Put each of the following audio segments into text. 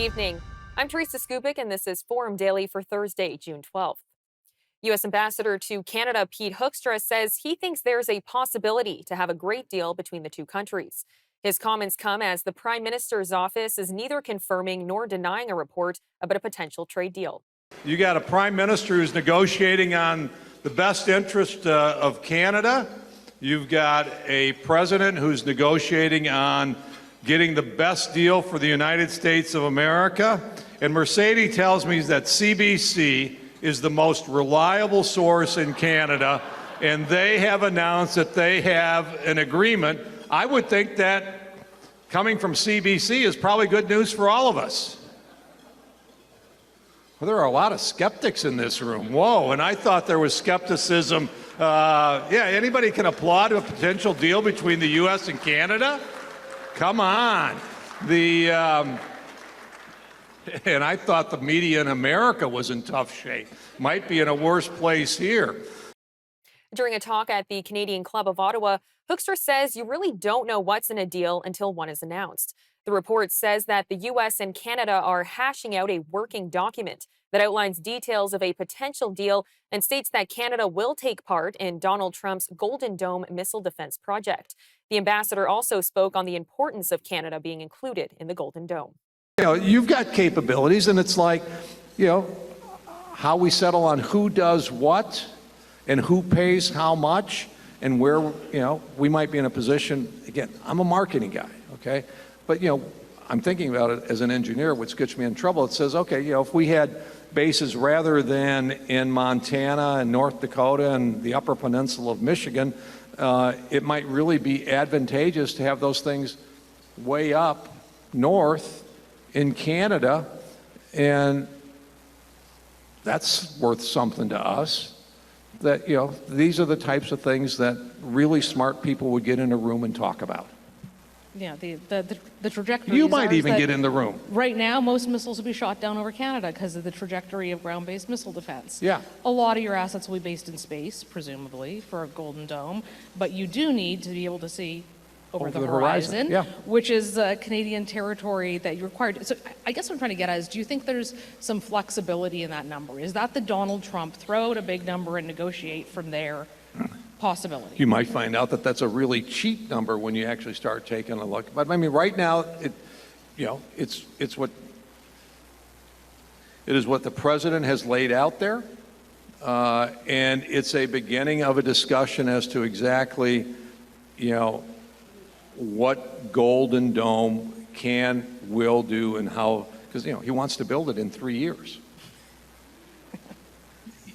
evening. I'm Teresa Skubik, and this is Forum Daily for Thursday, June 12th. U.S. Ambassador to Canada Pete Hoekstra says he thinks there's a possibility to have a great deal between the two countries. His comments come as the Prime Minister's office is neither confirming nor denying a report about a potential trade deal. You got a Prime Minister who's negotiating on the best interest of Canada. You've got a President who's negotiating on getting the best deal for the United States of America. And Mercedes tells me that CBC is the most reliable source in Canada, and they have announced that they have an agreement. I would think that coming from CBC is probably good news for all of us. Well, there are a lot of skeptics in this room. Whoa, and I thought there was skepticism. Anybody can applaud a potential deal between the U.S. and Canada? Come on. And I thought the media in America was in tough shape. Might be in a worse place here. During a talk at the Canadian Club of Ottawa, Hoekstra says you really don't know what's in a deal until one is announced. The report says that the U.S. and Canada are hashing out a working document that outlines details of a potential deal and states that Canada will take part in Donald Trump's Golden Dome missile defense project. The ambassador also spoke on the importance of Canada being included in the Golden Dome. You've got capabilities, and it's like, how we settle on who does what and who pays how much and where, we might be in a position. Again, I'm a marketing guy, okay? But, I'm thinking about it as an engineer, which gets me in trouble. It says, okay, if we had bases rather than in Montana and North Dakota and the Upper Peninsula of Michigan, it might really be advantageous to have those things way up north in Canada, and that's worth something to us. That, these are the types of things that really smart people would get in a room and talk about. Yeah, the trajectory. You might even get in the room. Right now, most missiles will be shot down over Canada because of the trajectory of ground-based missile defense. Yeah. A lot of your assets will be based in space, presumably, for a Golden Dome, but you do need to be able to see over the horizon, yeah. Which is Canadian territory that you're required. So I guess what I'm trying to get at is, do you think there's some flexibility in that number? Is that the Donald Trump throw out a big number and negotiate from there possibility? You might find out that that's a really cheap number when you actually start taking a look. But I mean, right now, it is what the president has laid out there, and it's a beginning of a discussion as to exactly, what Golden Dome will do and how, because, he wants to build it in 3 years.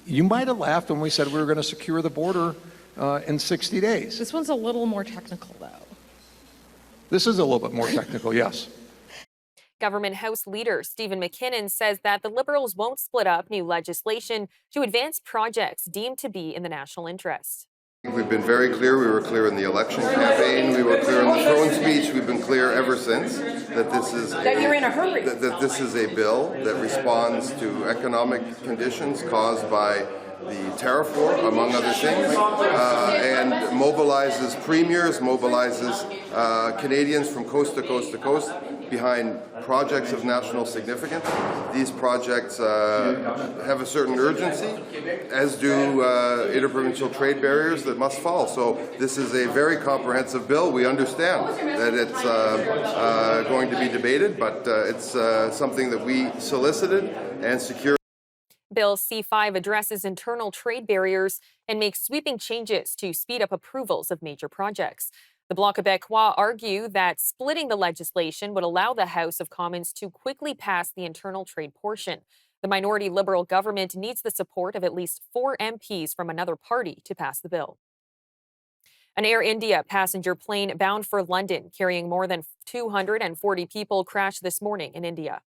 You might have laughed when we said we were going to secure the border in 60 days. This one's a little more technical, though. This is a little bit more technical, yes. Government House Leader Stephen McKinnon says that the Liberals won't split up new legislation to advance projects deemed to be in the national interest. We've been very clear. We were clear in the election campaign. We were clear in the throne speech. We've been clear ever since that this is that this is a bill that responds to economic conditions caused by the tariff war, among other things, and mobilizes premiers, mobilizes Canadians from coast to coast to coast behind projects of national significance. These projects have a certain urgency, as do interprovincial trade barriers that must fall. So this is a very comprehensive bill. We understand that it's going to be debated, but it's something that we solicited and secured. Bill C-5 addresses internal trade barriers and makes sweeping changes to speed up approvals of major projects. The Bloc Québécois argue that splitting the legislation would allow the House of Commons to quickly pass the internal trade portion. The minority Liberal government needs the support of at least 4 MPs from another party to pass the bill. An Air India passenger plane bound for London, carrying more than 240 people, crashed this morning in India.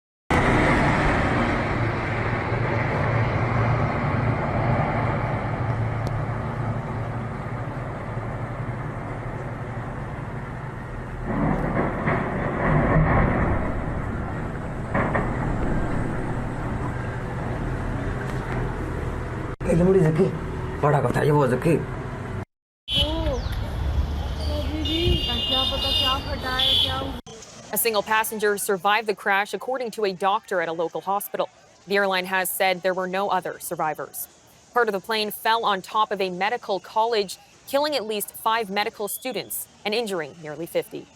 बड़ा कथा ये वो ज़की ओ दीदी क्या पता क्या फटा है क्या A single passenger survived the crash, according to a doctor at a local hospital. The airline has said there were no other survivors. Part of the plane fell on top of a medical college, killing at least 5 medical students and injuring nearly 50.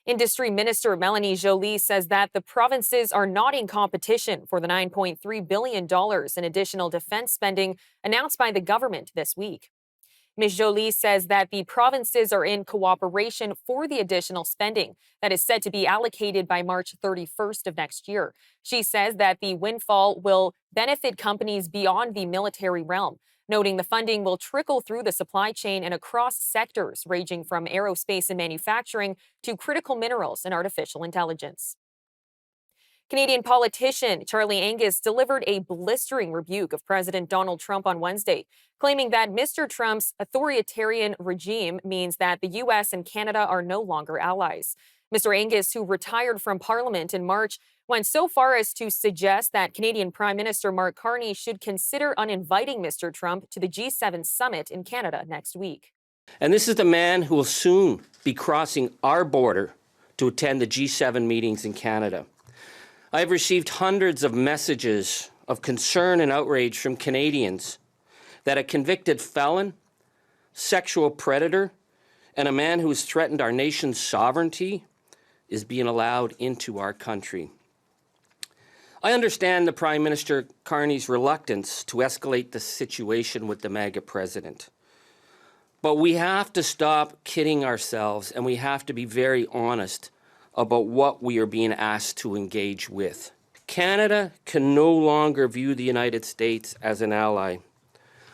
Industry Minister Melanie Joly says that the provinces are not in competition for the $9.3 billion in additional defense spending announced by the government this week. Ms. Joly says that the provinces are in cooperation for the additional spending that is set to be allocated by March 31st of next year. She says that the windfall will benefit companies beyond the military realm, noting the funding will trickle through the supply chain and across sectors ranging from aerospace and manufacturing to critical minerals and artificial intelligence. Canadian politician Charlie Angus delivered a blistering rebuke of President Donald Trump on Wednesday, claiming that Mr. Trump's authoritarian regime means that the U.S. and Canada are no longer allies. Mr. Angus, who retired from Parliament in March, went so far as to suggest that Canadian Prime Minister Mark Carney should consider uninviting Mr. Trump to the G7 summit in Canada next week. And this is the man who will soon be crossing our border to attend the G7 meetings in Canada. I have received hundreds of messages of concern and outrage from Canadians that a convicted felon, sexual predator, and a man who has threatened our nation's sovereignty is being allowed into our country. I understand the Prime Minister Carney's reluctance to escalate the situation with the MAGA president. But we have to stop kidding ourselves, and we have to be very honest about what we are being asked to engage with. Canada can no longer view the United States as an ally.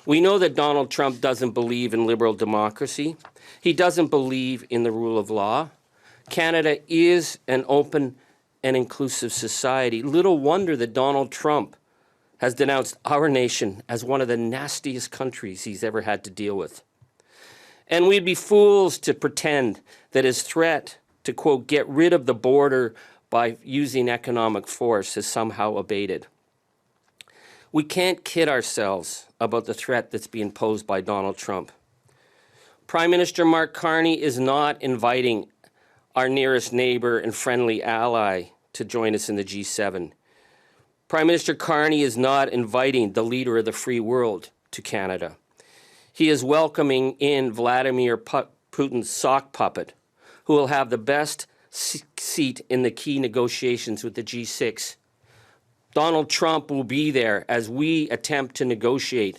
We know that Donald Trump doesn't believe in liberal democracy. He doesn't believe in the rule of law. Canada is an open and inclusive society. Little wonder that Donald Trump has denounced our nation as one of the nastiest countries he's ever had to deal with. And we'd be fools to pretend that his threat to, quote, get rid of the border by using economic force has somehow abated. We can't kid ourselves about the threat that's being posed by Donald Trump. Prime Minister Mark Carney is not inviting our nearest neighbor and friendly ally to join us in the G7. Prime Minister Carney is not inviting the leader of the free world to Canada. He is welcoming in Vladimir Putin's sock puppet, who will have the best seat in the key negotiations with the G6. Donald Trump will be there as we attempt to negotiate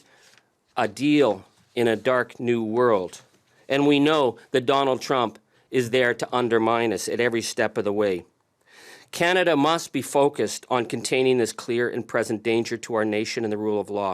a deal in a dark new world. And we know that Donald Trump is there to undermine us at every step of the way. Canada must be focused on containing this clear and present danger to our nation and the rule of law.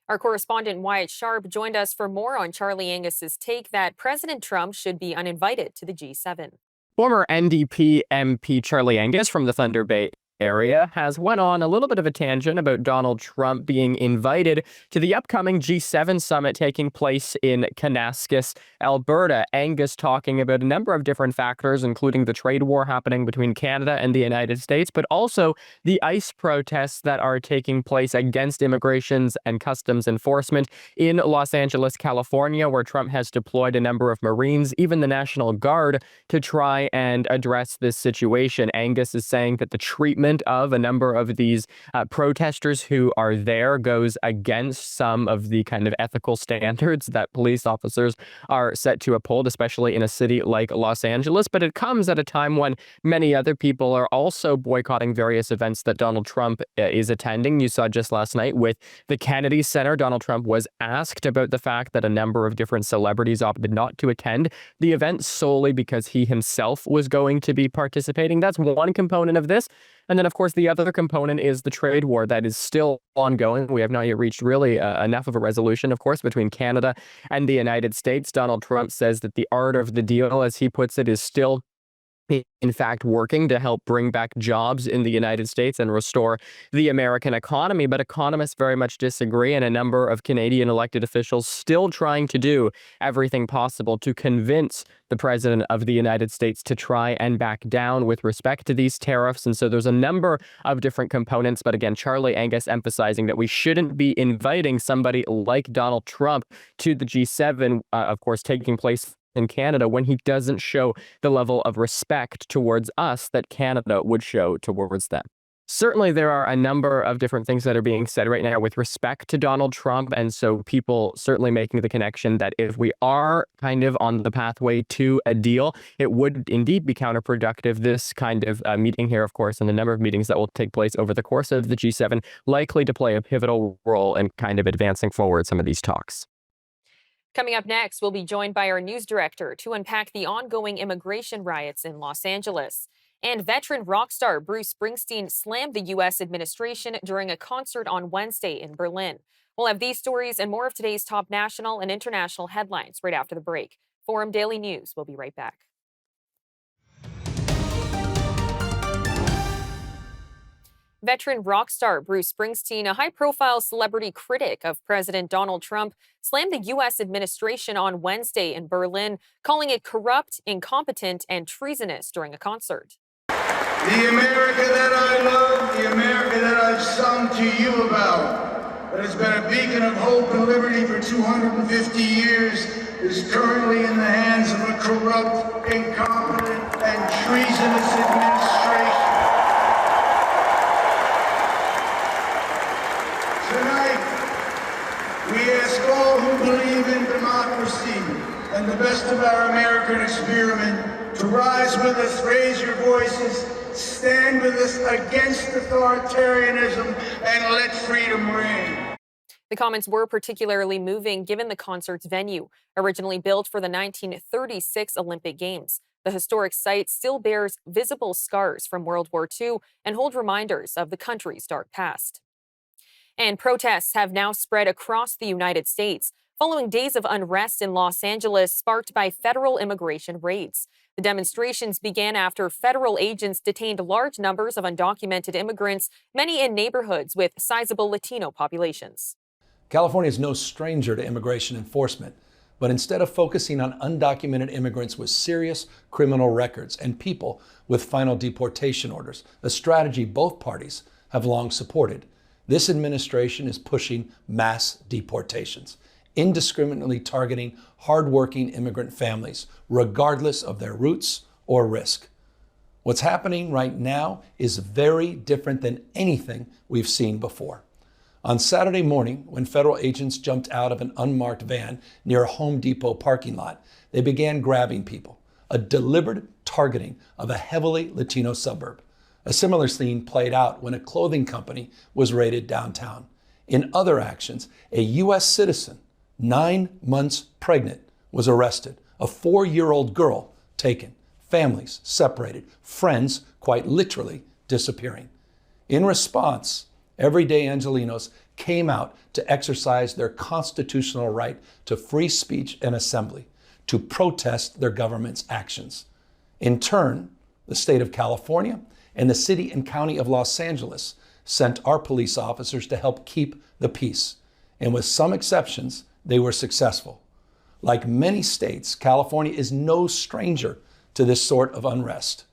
Our correspondent Wyatt Sharp joined us for more on Charlie Angus's take that President Trump should be uninvited to the G7. Former NDP MP Charlie Angus from the Thunder Bay area has went on a little bit of a tangent about Donald Trump being invited to the upcoming G7 summit taking place in Kananaskis, Alberta. Angus talking about a number of different factors, including the trade war happening between Canada and the United States, but also the ICE protests that are taking place against immigrations and customs enforcement in Los Angeles, California, where Trump has deployed a number of Marines, even the National Guard, to try and address this situation. Angus is saying that the treatment of a number of these protesters who are there goes against some of the kind of ethical standards that police officers are set to uphold, especially in a city like Los Angeles. But it comes at a time when many other people are also boycotting various events that Donald Trump is attending. You saw just last night with the Kennedy Center, Donald Trump was asked about the fact that a number of different celebrities opted not to attend the event solely because he himself was going to be participating. That's one component of this. And then, of course, the other component is the trade war that is still ongoing. We have not yet reached really enough of a resolution, of course, between Canada and the United States. Donald Trump says that the art of the deal, as he puts it, is still in fact working to help bring back jobs in the United States and restore the American economy. But economists very much disagree, and a number of Canadian elected officials still trying to do everything possible to convince the president of the United States to try and back down with respect to these tariffs. And so there's a number of different components. But again, Charlie Angus emphasizing that we shouldn't be inviting somebody like Donald Trump to the G7, of course, taking place in Canada when he doesn't show the level of respect towards us that Canada would show towards them. Certainly, there are a number of different things that are being said right now with respect to Donald Trump. And so people certainly making the connection that if we are kind of on the pathway to a deal, it would indeed be counterproductive. This kind of meeting here, of course, and the number of meetings that will take place over the course of the G7, likely to play a pivotal role in kind of advancing forward some of these talks. Coming up next, we'll be joined by our news director to unpack the ongoing immigration riots in Los Angeles. And veteran rock star Bruce Springsteen slammed the U.S. administration during a concert on Wednesday in Berlin. We'll have these stories and more of today's top national and international headlines right after the break. Forum Daily News. We'll be right back. Veteran rock star Bruce Springsteen, a high-profile celebrity critic of President Donald Trump, slammed the U.S. administration on Wednesday in Berlin, calling it corrupt, incompetent, and treasonous during a concert. The America that I love, the America that I've sung to you about, that has been a beacon of hope and liberty for 250 years, is currently in the hands of a corrupt, incompetent, and treasonous administration. Tonight, we ask all who believe in democracy and the best of our American experiment to rise with us, raise your voices, stand with us against authoritarianism, and let freedom reign. The comments were particularly moving given the concert's venue. Originally built for the 1936 Olympic Games, the historic site still bears visible scars from World War II and hold reminders of the country's dark past. And protests have now spread across the United States following days of unrest in Los Angeles sparked by federal immigration raids. The demonstrations began after federal agents detained large numbers of undocumented immigrants, many in neighborhoods with sizable Latino populations. California is no stranger to immigration enforcement, but instead of focusing on undocumented immigrants with serious criminal records and people with final deportation orders, a strategy both parties have long supported, this administration is pushing mass deportations, indiscriminately targeting hardworking immigrant families, regardless of their roots or risk. What's happening right now is very different than anything we've seen before. On Saturday morning, when federal agents jumped out of an unmarked van near a Home Depot parking lot, they began grabbing people, a deliberate targeting of a heavily Latino suburb. A similar scene played out when a clothing company was raided downtown. In other actions, a U.S. citizen, 9 months pregnant, was arrested. A 4-year-old girl taken. Families separated. Friends, quite literally, disappearing. In response, everyday Angelenos came out to exercise their constitutional right to free speech and assembly, to protest their government's actions. In turn, the state of California and the city and county of Los Angeles sent our police officers to help keep the peace. And with some exceptions, they were successful. Like many states, California is no stranger to this sort of unrest.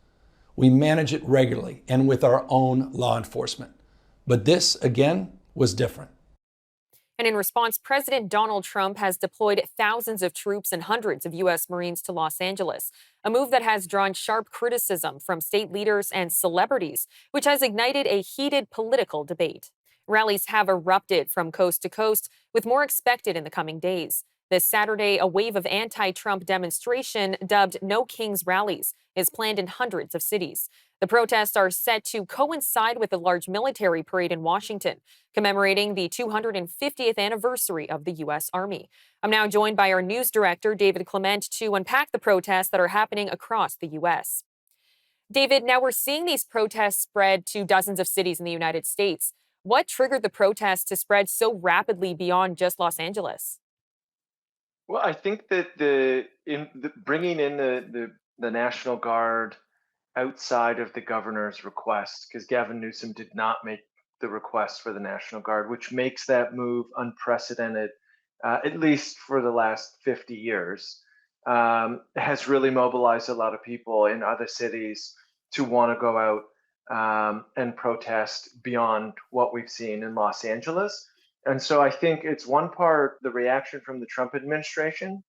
We manage it regularly and with our own law enforcement. But this, again, was different. And in response, President Donald Trump has deployed thousands of troops and hundreds of U.S. Marines to Los Angeles, a move that has drawn sharp criticism from state leaders and celebrities, which has ignited a heated political debate. Rallies have erupted from coast to coast, with more expected in the coming days. This Saturday, a wave of anti-Trump demonstration dubbed No Kings Rallies is planned in hundreds of cities. The protests are set to coincide with a large military parade in Washington, commemorating the 250th anniversary of the U.S. Army. I'm now joined by our news director, David Clement, to unpack the protests that are happening across the U.S. David, now we're seeing these protests spread to dozens of cities in the United States. What triggered the protests to spread so rapidly beyond just Los Angeles? Well, I think that bringing in the National Guard outside of the governor's request, because Gavin Newsom did not make the request for the National Guard, which makes that move unprecedented, at least for the last 50 years, has really mobilized a lot of people in other cities to want to go out and protest beyond what we've seen in Los Angeles. And so I think it's one part the reaction from the Trump administration,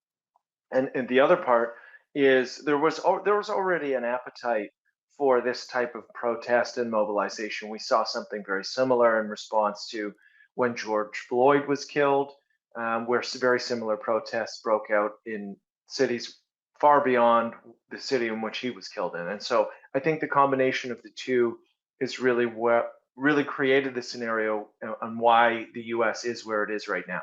And the other part is there was already an appetite for this type of protest and mobilization. We saw something very similar in response to when George Floyd was killed, where very similar protests broke out in cities far beyond the city in which he was killed in. And so I think the combination of the two is really what really created the scenario and why the U.S. is where it is right now.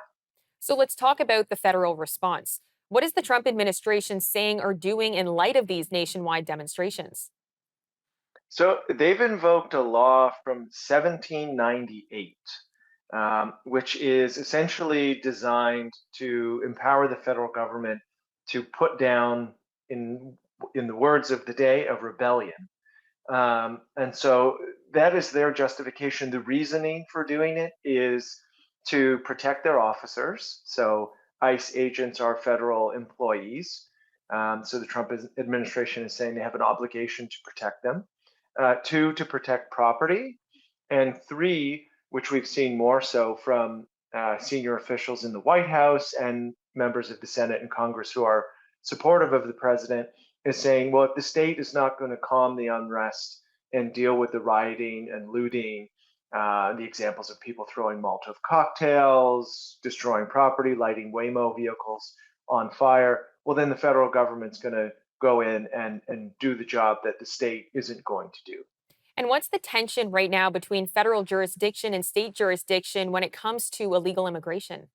So let's talk about the federal response. What is the Trump administration saying or doing in light of these nationwide demonstrations? So they've invoked a law from 1798, which is essentially designed to empower the federal government to put down, in in the words of the day, a rebellion. And so that is their justification. The reasoning for doing it is to protect their officers. So ICE agents are federal employees. So the Trump administration is saying they have an obligation to protect them. Two, to protect property. And three, which we've seen more so from senior officials in the White House and members of the Senate and Congress who are supportive of the president, is saying, well, if the state is not going to calm the unrest and deal with the rioting and looting, the examples of people throwing Molotov cocktails, destroying property, lighting Waymo vehicles on fire, well, then the federal government's going to go in and do the job that the state isn't going to do. And what's the tension right now between federal jurisdiction and state jurisdiction when it comes to illegal immigration?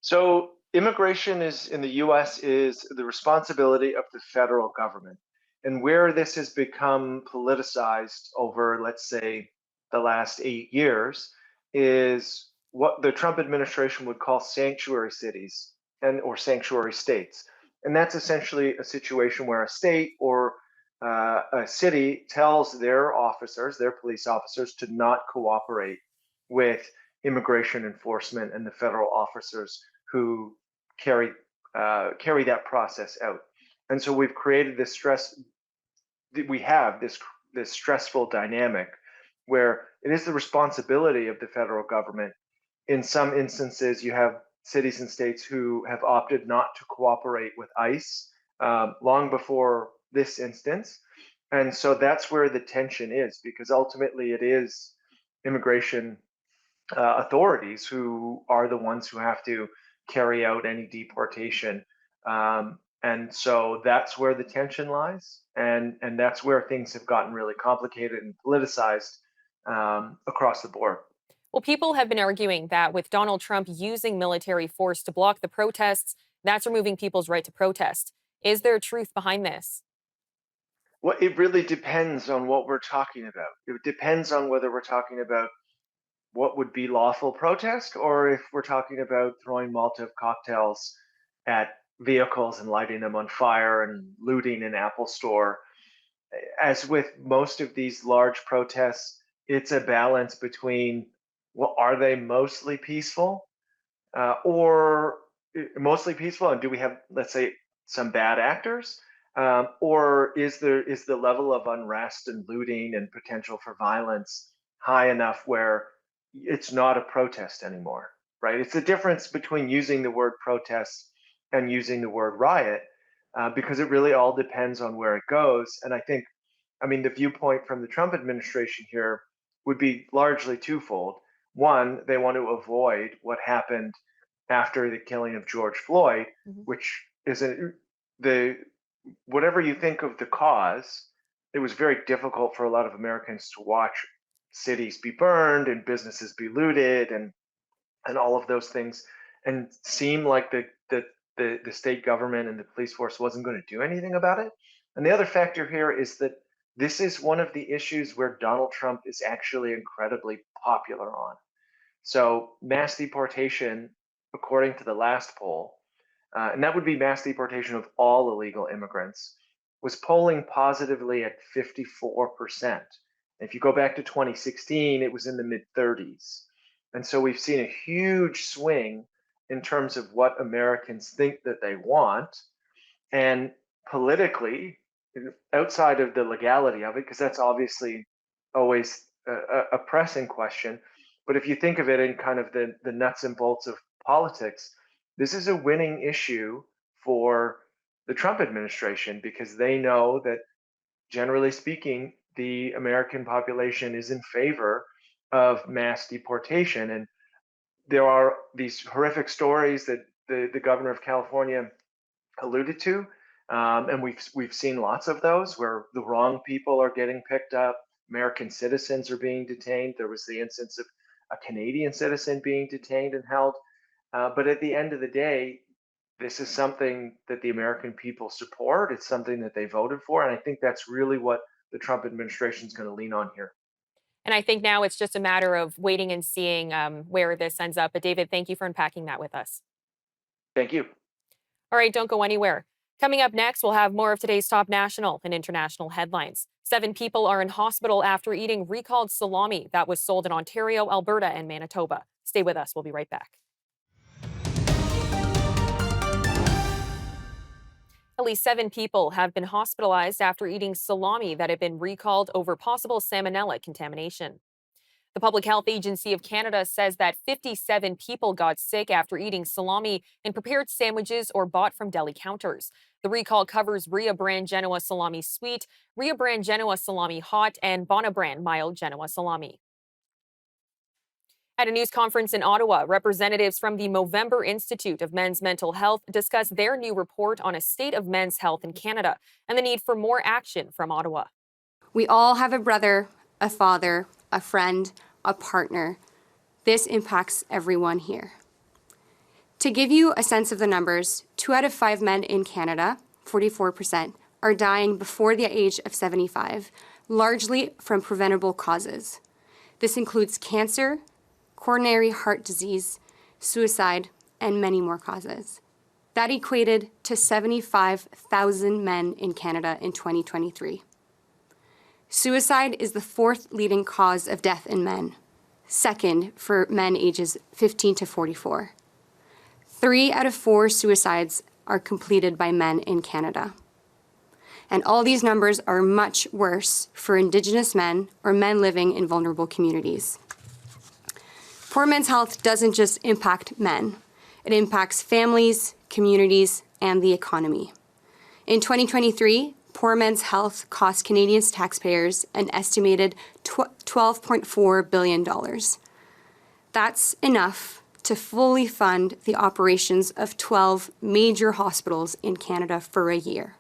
So immigration is in the US is the responsibility of the federal government. And where this has become politicized over, let's say, the last 8 years is what the Trump administration would call sanctuary cities and or sanctuary states. And that's essentially a situation where a state or a city tells their officers, their police officers, to not cooperate with immigration enforcement and the federal officers who carry carry that process out. And so we've created this stress. We have this stressful dynamic where it is the responsibility of the federal government. In some instances, you have cities and states who have opted not to cooperate with ICE long before this instance. And so that's where the tension is, because ultimately it is immigration authorities who are the ones who have to carry out any deportation. And so that's where the tension lies, and that's where things have gotten really complicated and politicized across the board. Well, people have been arguing that with Donald Trump using military force to block the protests, that's removing people's right to protest. Is there truth behind this? Well, it really depends on what we're talking about. It depends on whether we're talking about what would be lawful protest, or if we're talking about throwing Molotov cocktails at vehicles and lighting them on fire and looting an Apple store. As with most of these large protests, it's a balance between, well, are they mostly peaceful, or mostly peaceful, and do we have, let's say, some bad actors, or is the level of unrest and looting and potential for violence high enough where it's not a protest anymore, right? It's the difference between using the word protest and using the word riot, because it really all depends on where it goes. And I think, I mean, the viewpoint from the Trump administration here would be largely twofold. One, they want to avoid what happened after the killing of George Floyd, Mhm. which is the whatever you think of the cause, it was very difficult for a lot of Americans to watch cities be burned and businesses be looted and all of those things, and seem like the state government and the police force wasn't going to do anything about it. And the other factor here is that this is one of the issues where Donald Trump is actually incredibly popular on. So mass deportation, according to the last poll, and that would be mass deportation of all illegal immigrants, was polling positively at 54%. If you go back to 2016, it was in the mid 30s. And so we've seen a huge swing in terms of what Americans think that they want. And politically, outside of the legality of it, because that's obviously always a pressing question, but if you think of it in kind of the nuts and bolts of politics, this is a winning issue for the Trump administration because they know that, generally speaking, the American population is in favor of mass deportation. And there are these horrific stories that the governor of California alluded to, and we've seen lots of those where the wrong people are getting picked up. American citizens are being detained. There was the instance of a Canadian citizen being detained and held. But at the end of the day, this is something that the American people support. It's something that they voted for, and I think that's really what the Trump administration is going to lean on here. And I think now it's just a matter of waiting and seeing where this ends up. But David, thank you for unpacking that with us. Thank you. All right, don't go anywhere. Coming up next, we'll have more of today's top national and international headlines. 7 people are in hospital after eating recalled salami that was sold in Ontario, Alberta, and Manitoba. Stay with us. We'll be right back. At least 7 people have been hospitalized after eating salami that had been recalled over possible salmonella contamination. The Public Health Agency of Canada says that 57 people got sick after eating salami in prepared sandwiches or bought from deli counters. The recall covers Ria brand Genoa salami sweet, Ria brand Genoa salami hot, and Bona brand mild Genoa salami. At a news conference in Ottawa, representatives from the Movember Institute of Men's Mental Health discussed their new report on a state of men's health in Canada and the need for more action from Ottawa. We all have a brother, a father, a friend, a partner. This impacts everyone here. To give you a sense of the numbers, 2 out of 5 men in Canada, 44%, are dying before the age of 75, largely from preventable causes. This includes cancer, coronary heart disease, suicide, and many more causes. That equated to 75,000 men in Canada in 2023. Suicide is the 4th leading cause of death in men, 2nd for men ages 15 to 44. 3 out of 4 suicides are completed by men in Canada. And all these numbers are much worse for Indigenous men or men living in vulnerable communities. Poor men's health doesn't just impact men. It impacts families, communities, and the economy. In 2023, poor men's health cost Canadian taxpayers an estimated $12.4 billion. That's enough to fully fund the operations of 12 major hospitals in Canada for a year.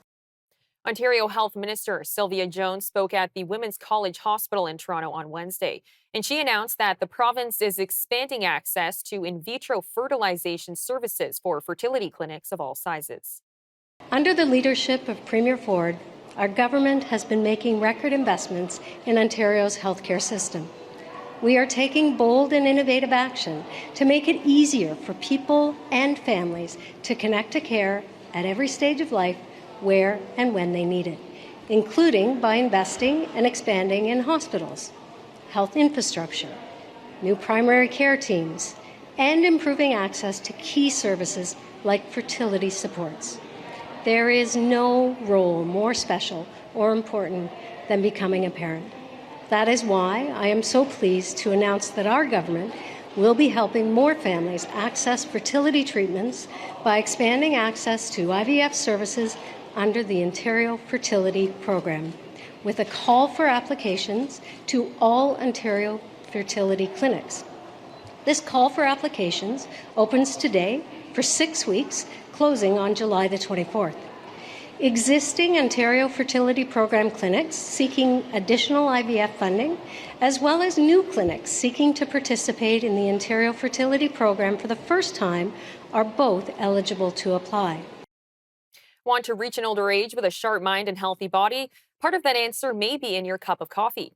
Ontario Health Minister Sylvia Jones spoke at the Women's College Hospital in Toronto on Wednesday, and she announced that the province is expanding access to in vitro fertilization services for fertility clinics of all sizes. Under the leadership of Premier Ford, our government has been making record investments in Ontario's healthcare system. We are taking bold and innovative action to make it easier for people and families to connect to care at every stage of life, where and when they need it, including by investing and expanding in hospitals, health infrastructure, new primary care teams, and improving access to key services like fertility supports. There is no role more special or important than becoming a parent. That is why I am so pleased to announce that our government will be helping more families access fertility treatments by expanding access to IVF services under the Ontario Fertility Program, with a call for applications to all Ontario fertility clinics. This call for applications opens today for 6 weeks, closing on July the 24th. Existing Ontario Fertility Program clinics seeking additional IVF funding, as well as new clinics seeking to participate in the Ontario Fertility Program for the first time, are both eligible to apply. Want to reach an older age with a sharp mind and healthy body? Part of that answer may be in your cup of coffee.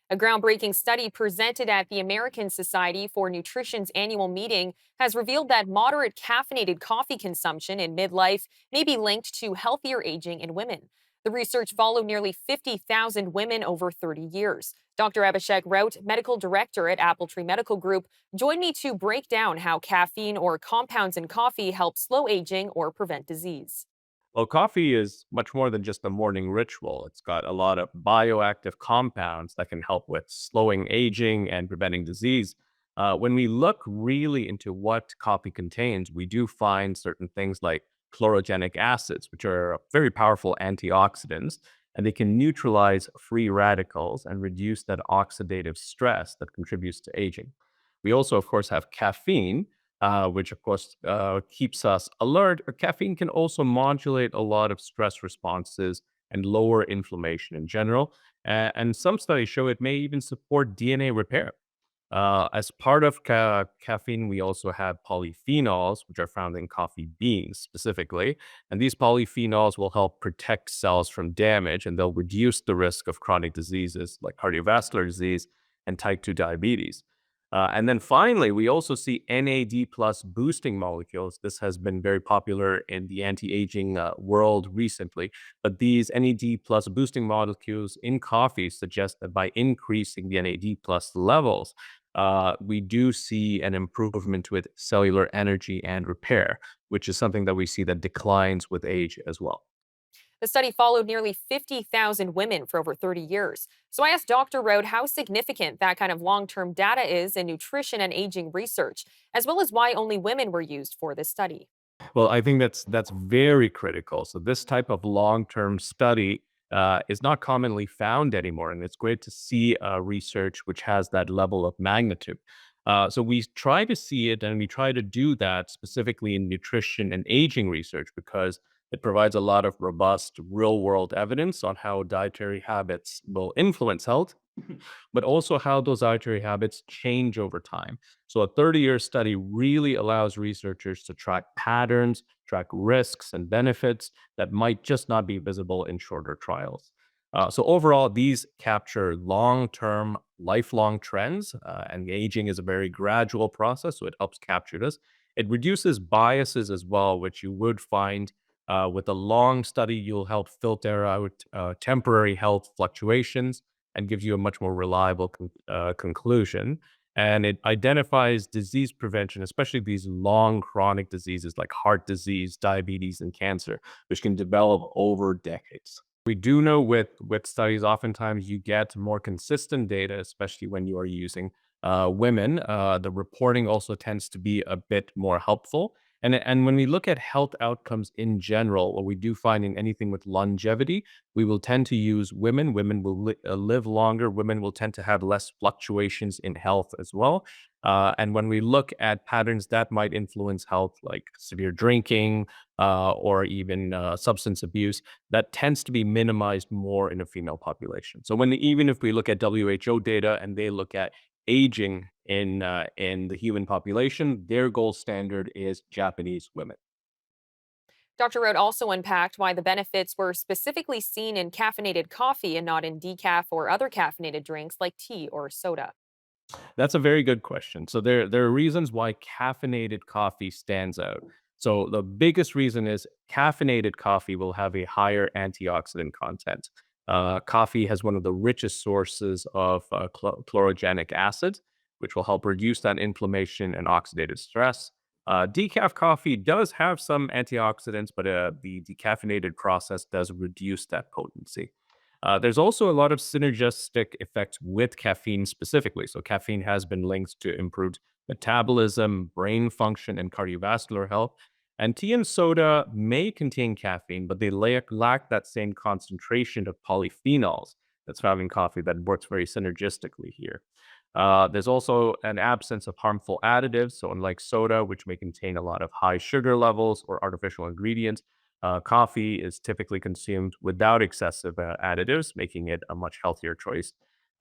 A groundbreaking study presented at the American Society for Nutrition's annual meeting has revealed that moderate caffeinated coffee consumption in midlife may be linked to healthier aging in women. The research followed nearly 50,000 women over 30 years. Dr. Abhishek Rout, medical director at Appletree Medical Group, joined me to break down how caffeine or compounds in coffee help slow aging or prevent disease. Well, coffee is much more than just a morning ritual. It's got a lot of bioactive compounds that can help with slowing aging and preventing disease. When we look really into what coffee contains, we do find certain things like chlorogenic acids, which are very powerful antioxidants, and they can neutralize free radicals and reduce that oxidative stress that contributes to aging. We also, of course, have caffeine, which, of course, keeps us alert. Caffeine can also modulate a lot of stress responses and lower inflammation in general. And some studies show it may even support DNA repair. As part of caffeine, we also have polyphenols, which are found in coffee beans specifically. And these polyphenols will help protect cells from damage and they'll reduce the risk of chronic diseases like cardiovascular disease and type 2 diabetes. And then finally, we also see NAD plus boosting molecules. This has been very popular in the anti aging world recently. But these NAD plus boosting molecules in coffee suggest that by increasing the NAD plus levels, we do see an improvement with cellular energy and repair, which is something that we see that declines with age as well. The study followed nearly 50,000 women for over 30 years. So I asked Dr. Rode how significant that kind of long term data is in nutrition and aging research, as well as why only women were used for this study. Well, I think that's very critical. So this type of long-term study is not commonly found anymore, and it's great to see research which has that level of magnitude. So we try to see it, and we try to do that specifically in nutrition and aging research because it provides a lot of robust, real-world evidence on how dietary habits will influence health, but also how those dietary habits change over time. So, a 30-year study really allows researchers to track patterns, track risks and benefits that might just not be visible in shorter trials. So, overall, these capture long term, lifelong trends, and aging is a very gradual process, so it helps capture this. It reduces biases as well, which you would find with a long study, you'll help filter out temporary health fluctuations and gives you a much more reliable conclusion. And it identifies disease prevention, especially these long chronic diseases like heart disease, diabetes, and cancer, which can develop over decades. We do know with studies, oftentimes you get more consistent data, especially when you are using women. The reporting also tends to be a bit more helpful. And when we look at health outcomes in general, what we do find in anything with longevity, we will tend to use women. Women will live longer. Women will tend to have less fluctuations in health as well. And when we look at patterns that might influence health, like severe drinking or even substance abuse, that tends to be minimized more in a female population. So even if we look at WHO data and they look at aging in the human population, their gold standard is Japanese women. Dr. Rode also unpacked why the benefits were specifically seen in caffeinated coffee and not in decaf or other caffeinated drinks like tea or soda. That's a very good question. So there are reasons why caffeinated coffee stands out. So the biggest reason is caffeinated coffee will have a higher antioxidant content. Coffee has one of the richest sources of chlorogenic acid, which will help reduce that inflammation and oxidative stress. Decaf coffee does have some antioxidants, but the decaffeinated process does reduce that potency. There's also a lot of synergistic effects with caffeine specifically. So, caffeine has been linked to improved metabolism, brain function, and cardiovascular health. And tea and soda may contain caffeine, but they lack that same concentration of polyphenols that's found in coffee that works very synergistically here. There's also an absence of harmful additives. So, unlike soda, which may contain a lot of high sugar levels or artificial ingredients, coffee is typically consumed without excessive additives, making it a much healthier choice.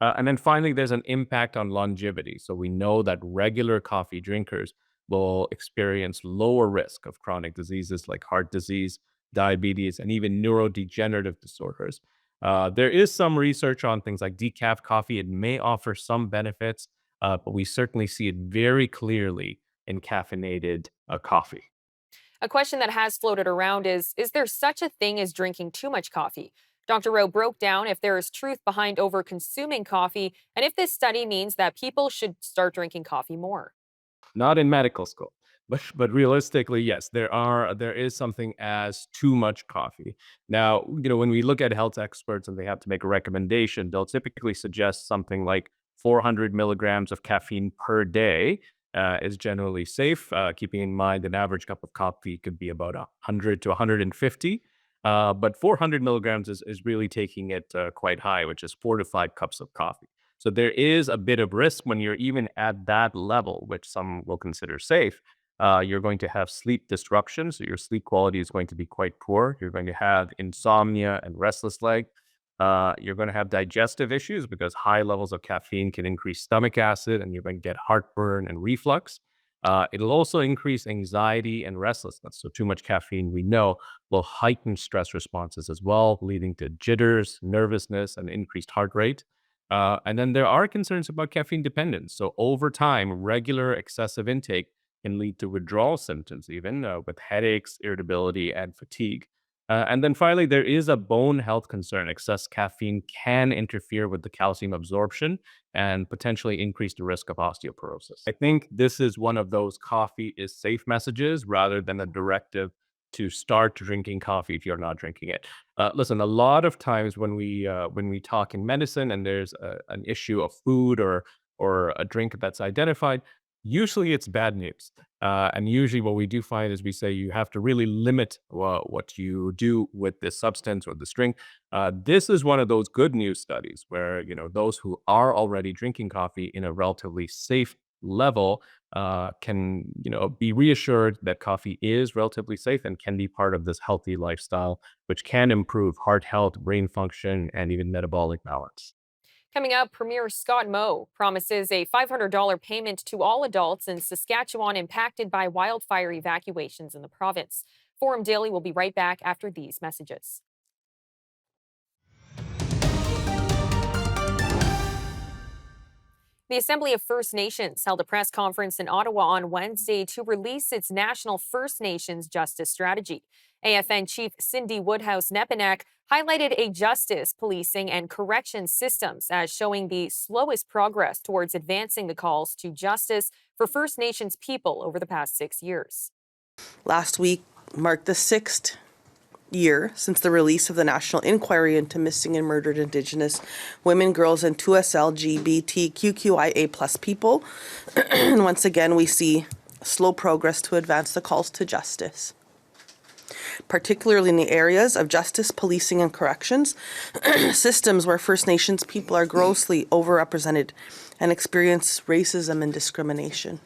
And then finally, there's an impact on longevity. So we know that regular coffee drinkers will experience lower risk of chronic diseases like heart disease, diabetes, and even neurodegenerative disorders. There is some research on things like decaf coffee. It may offer some benefits, but we certainly see it very clearly in caffeinated coffee. A question that has floated around is there such a thing as drinking too much coffee? Dr. Rowe broke down if there is truth behind over consuming coffee and if this study means that people should start drinking coffee more. Not in medical school. But realistically, yes, there is something as too much coffee. Now, when we look at health experts and they have to make a recommendation, they'll typically suggest something like 400 milligrams of caffeine per day. is generally safe, keeping in mind an average cup of coffee could be about 100 to 150. But 400 milligrams is really taking it quite high, which is 4 to 5 cups of coffee. So there is a bit of risk when you're even at that level, which some will consider safe. You're going to have sleep disruption, so your sleep quality is going to be quite poor. You're going to have insomnia and restless leg. You're going to have digestive issues because high levels of caffeine can increase stomach acid, and you're going to get heartburn and reflux. It'll also increase anxiety and restlessness. So too much caffeine, we know, will heighten stress responses as well, leading to jitters, nervousness, and increased heart rate. And then there are concerns about caffeine dependence. So over time, regular excessive intake can lead to withdrawal symptoms, even with headaches, irritability, and fatigue. And then finally, there is a bone health concern. Excess caffeine can interfere with the calcium absorption and potentially increase the risk of osteoporosis. I think this is one of those coffee is safe messages rather than a directive to start drinking coffee if you're not drinking it. Listen, a lot of times when we talk in medicine and there's an issue of food or a drink that's identified, usually it's bad news. And usually what we do find is we say you have to really limit what you do with this substance or this drink. This is one of those good news studies where, those who are already drinking coffee in a relatively safe level can, be reassured that coffee is relatively safe and can be part of this healthy lifestyle, which can improve heart health, brain function, and even metabolic balance. Coming up, Premier Scott Moe promises a $500 payment to all adults in Saskatchewan impacted by wildfire evacuations in the province. Forum Daily will be right back after these messages. The Assembly of First Nations held a press conference in Ottawa on Wednesday to release its National First Nations Justice Strategy. AFN Chief Cindy Woodhouse-Nepinak highlighted a justice, policing, and corrections systems as showing the slowest progress towards advancing the calls to justice for First Nations people over the past 6 years. Last week marked the 6th year since the release of the National Inquiry into Missing and Murdered Indigenous Women, Girls, and 2S LGBTQIA plus people. And once again, we see slow progress to advance the calls to justice, particularly in the areas of justice, policing, and corrections, systems where First Nations people are grossly overrepresented and experience racism and discrimination.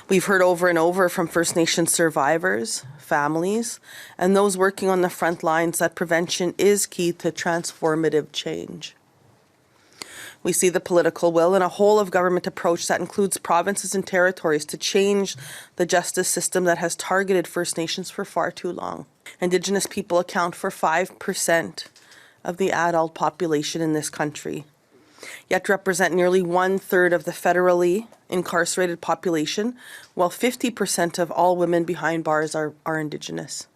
We've heard over and over from First Nations survivors, families, and those working on the front lines that prevention is key to transformative change. We see the political will and a whole of government approach that includes provinces and territories to change the justice system that has targeted First Nations for far too long. Indigenous people account for 5% of the adult population in this country, yet represent nearly 1/3 of the federally incarcerated population, while 50% of all women behind bars are Indigenous.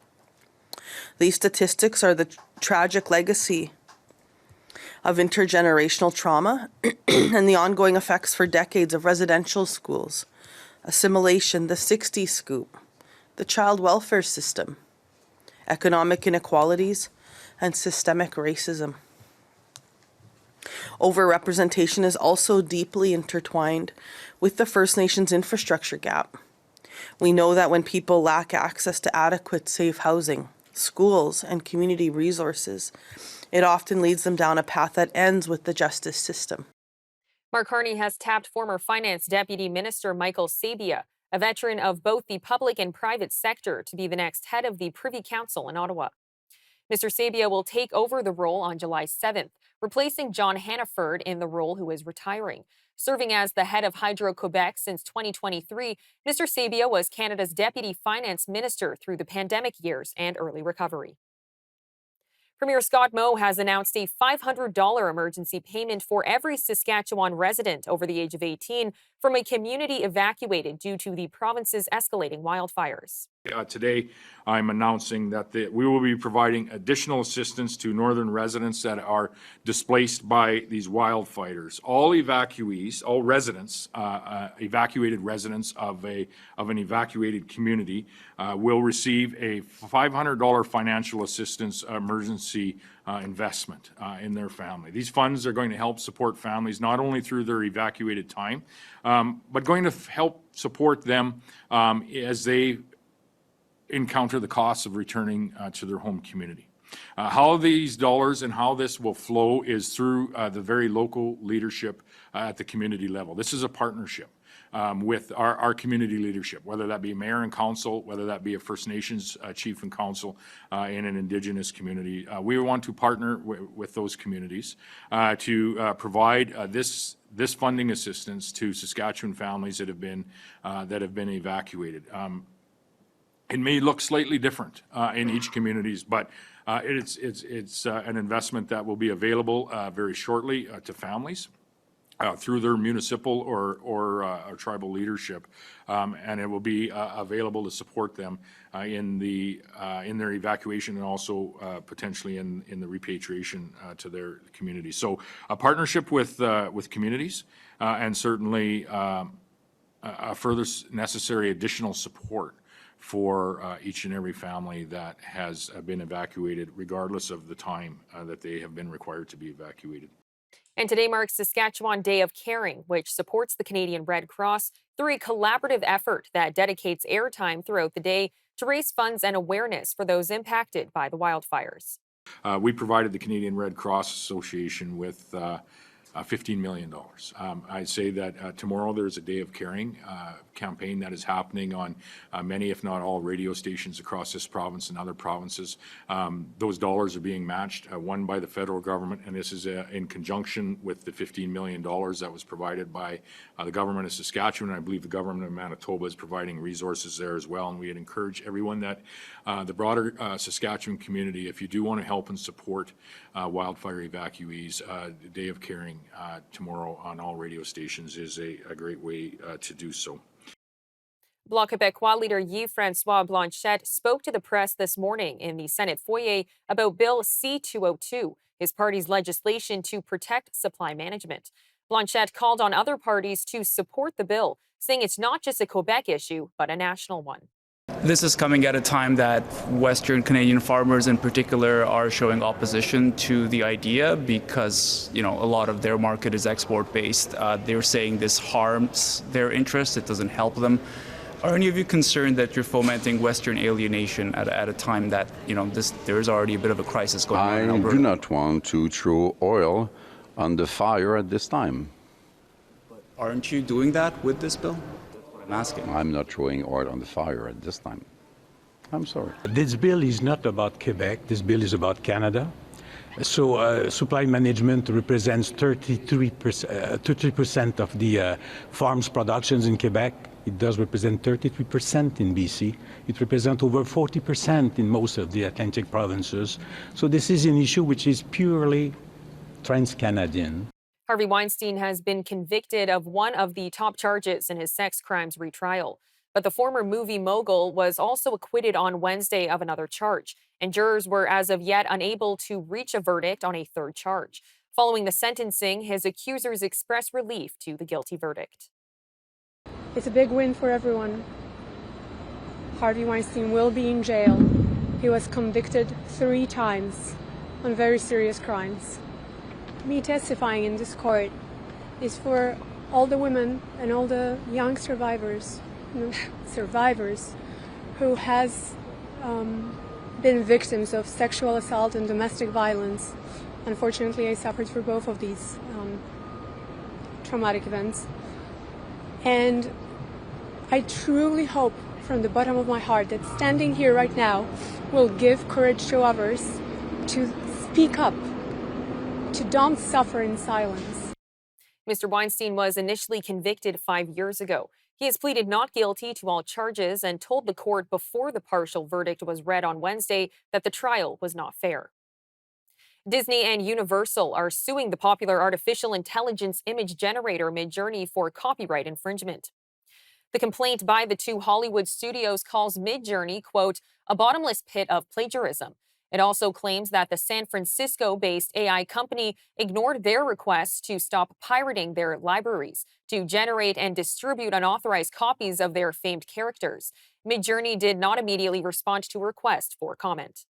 These statistics are the tragic legacy of intergenerational trauma and the ongoing effects for decades of residential schools, assimilation, the 60s scoop, the child welfare system, economic inequalities, and systemic racism. Overrepresentation is also deeply intertwined with the First Nations infrastructure gap. We know that when people lack access to adequate, safe housing, schools, and community resources, it often leads them down a path that ends with the justice system. Mark Carney has tapped former Finance Deputy Minister Michael Sabia, a veteran of both the public and private sector, to be the next head of the Privy Council in Ottawa. Mr. Sabia will take over the role on July 7th, replacing John Hannaford in the role, who is retiring. Serving as the head of Hydro-Quebec since 2023, Mr. Sabia was Canada's Deputy Finance Minister through the pandemic years and early recovery. Premier Scott Moe has announced a $500 emergency payment for every Saskatchewan resident over the age of 18 from a community evacuated due to the province's escalating wildfires. Today, I'm announcing that we will be providing additional assistance to northern residents that are displaced by these wildfires. All evacuees, all residents, evacuated residents of an evacuated community will receive a $500 financial assistance emergency investment in their family. These funds are going to help support families not only through their evacuated time, but going to help support them as they encounter the costs of returning to their home community. How these dollars and how this will flow is through the very local leadership at the community level. This is a partnership with our community leadership, whether that be mayor and council, whether that be a First Nations chief and council in an Indigenous community. We want to partner with those communities to provide this funding assistance to Saskatchewan families that have been evacuated. It may look slightly different in each communities, but it's an investment that will be available very shortly to families through their municipal or tribal leadership, and it will be available to support them in their evacuation and also potentially in the repatriation to their communities. So a partnership with communities and certainly a further necessary additional support for each and every family that has been evacuated, regardless of the time that they have been required to be evacuated. And today marks Saskatchewan Day of Caring, which supports the Canadian Red Cross through a collaborative effort that dedicates airtime throughout the day to raise funds and awareness for those impacted by the wildfires. We provided the Canadian Red Cross Association with $15 million. I'd say that tomorrow there's a Day of Caring campaign that is happening on many, if not all, radio stations across this province and other provinces. Those dollars are being matched, one by the federal government, and this is in conjunction with the $15 million that was provided by the government of Saskatchewan. And I believe the government of Manitoba is providing resources there as well. And we'd encourage everyone that the broader Saskatchewan community, if you do want to help and support wildfire evacuees, the Day of Caring tomorrow on all radio stations is a great way to do so. Bloc Québécois leader Yves-François Blanchet spoke to the press this morning in the Senate foyer about Bill C-202, his party's legislation to protect supply management. Blanchet called on other parties to support the bill, saying it's not just a Quebec issue, but a national one. This is coming at a time that Western Canadian farmers in particular are showing opposition to the idea because, a lot of their market is export-based. They're saying this harms their interests, it doesn't help them. Are any of you concerned that you're fomenting Western alienation at a time that, there's already a bit of a crisis going on in Alberta? I do not want to throw oil on the fire at this time. But aren't you doing that with this bill? I'm asking. I'm not throwing oil on the fire at this time. I'm sorry. This bill is not about Quebec. This bill is about Canada. So supply management represents 33% of the farms productions in Quebec. It does represent 33% in BC. It represents over 40% in most of the Atlantic provinces. So this is an issue which is purely trans-Canadian. Harvey Weinstein has been convicted of one of the top charges in his sex crimes retrial. But the former movie mogul was also acquitted on Wednesday of another charge, and jurors were as of yet unable to reach a verdict on a third charge. Following the sentencing, his accusers expressed relief to the guilty verdict. It's a big win for everyone. Harvey Weinstein will be in jail. He was convicted 3 times on very serious crimes. Me testifying in this court is for all the women and all the young survivors who has been victims of sexual assault and domestic violence. Unfortunately, I suffered through both of these traumatic events. And I truly hope from the bottom of my heart that standing here right now will give courage to others to speak up, to don't suffer in silence. Mr. Weinstein was initially convicted 5 years ago. He has pleaded not guilty to all charges and told the court before the partial verdict was read on Wednesday that the trial was not fair. Disney and Universal are suing the popular artificial intelligence image generator Midjourney for copyright infringement. The complaint by the 2 Hollywood studios calls Midjourney, quote, a bottomless pit of plagiarism. It also claims that the San Francisco-based AI company ignored their requests to stop pirating their libraries to generate and distribute unauthorized copies of their famed characters. Midjourney did not immediately respond to a request for comment.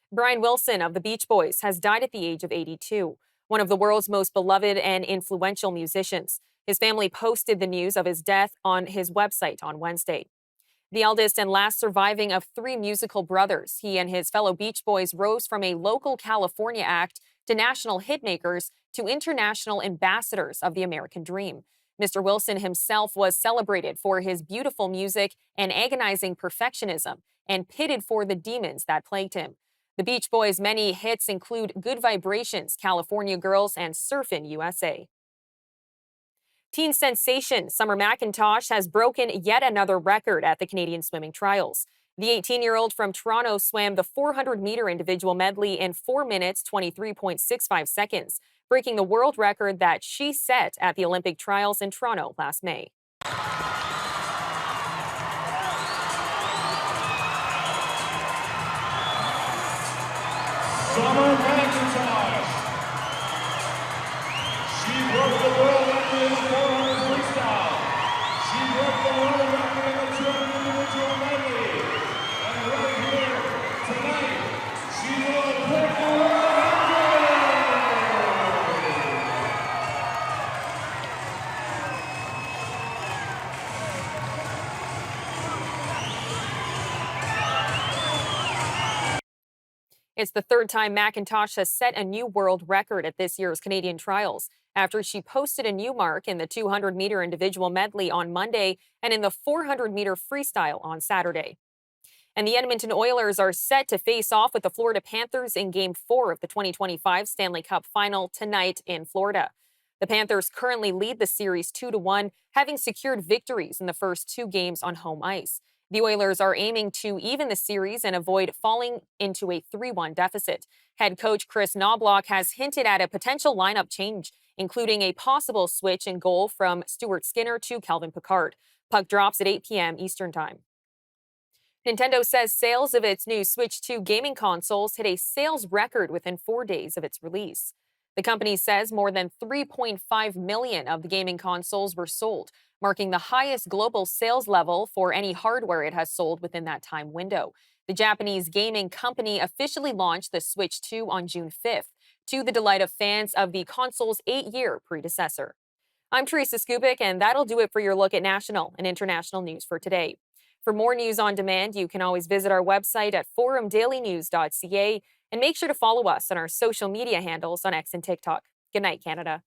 Brian Wilson of the Beach Boys has died at the age of 82, one of the world's most beloved and influential musicians. His family posted the news of his death on his website on Wednesday. The eldest and last surviving of three musical brothers, he and his fellow Beach Boys rose from a local California act to national hitmakers to international ambassadors of the American dream. Mr. Wilson himself was celebrated for his beautiful music and agonizing perfectionism, and pitted for the demons that plagued him. The Beach Boys' many hits include Good Vibrations, California Girls, and Surfin' USA. Teen sensation Summer McIntosh has broken yet another record at the Canadian swimming trials. The 18-year-old from Toronto swam the 400-meter individual medley in 4 minutes, 23.65 seconds, breaking the world record that she set at the Olympic trials in Toronto last May. Summer McIntosh. She broke the world record in the 400 freestyle. She broke the world record in the 200 individual medley. And right here tonight, she will break the world record. It's the third time McIntosh has set a new world record at this year's Canadian trials, after she posted a new mark in the 200-meter individual medley on Monday and in the 400-meter freestyle on Saturday. And the Edmonton Oilers are set to face off with the Florida Panthers in Game 4 of the 2025 Stanley Cup Final tonight in Florida. The Panthers currently lead the series 2-1, having secured victories in the first two games on home ice. The Oilers are aiming to even the series and avoid falling into a 3-1 deficit. Head coach Chris Knobloch has hinted at a potential lineup change, including a possible switch in goal from Stuart Skinner to Calvin Pickard. Puck drops at 8 p.m. Eastern Time. Nintendo says sales of its new Switch 2 gaming consoles hit a sales record within 4 days of its release. The company says more than 3.5 million of the gaming consoles were sold, marking the highest global sales level for any hardware it has sold within that time window. The Japanese gaming company officially launched the Switch 2 on June 5th, to the delight of fans of the console's 8-year predecessor. I'm Teresa Skupic, and that'll do it for your look at national and international news for today. For more news on demand, you can always visit our website at forumdailynews.ca, and make sure to follow us on our social media handles on X and TikTok. Good night, Canada.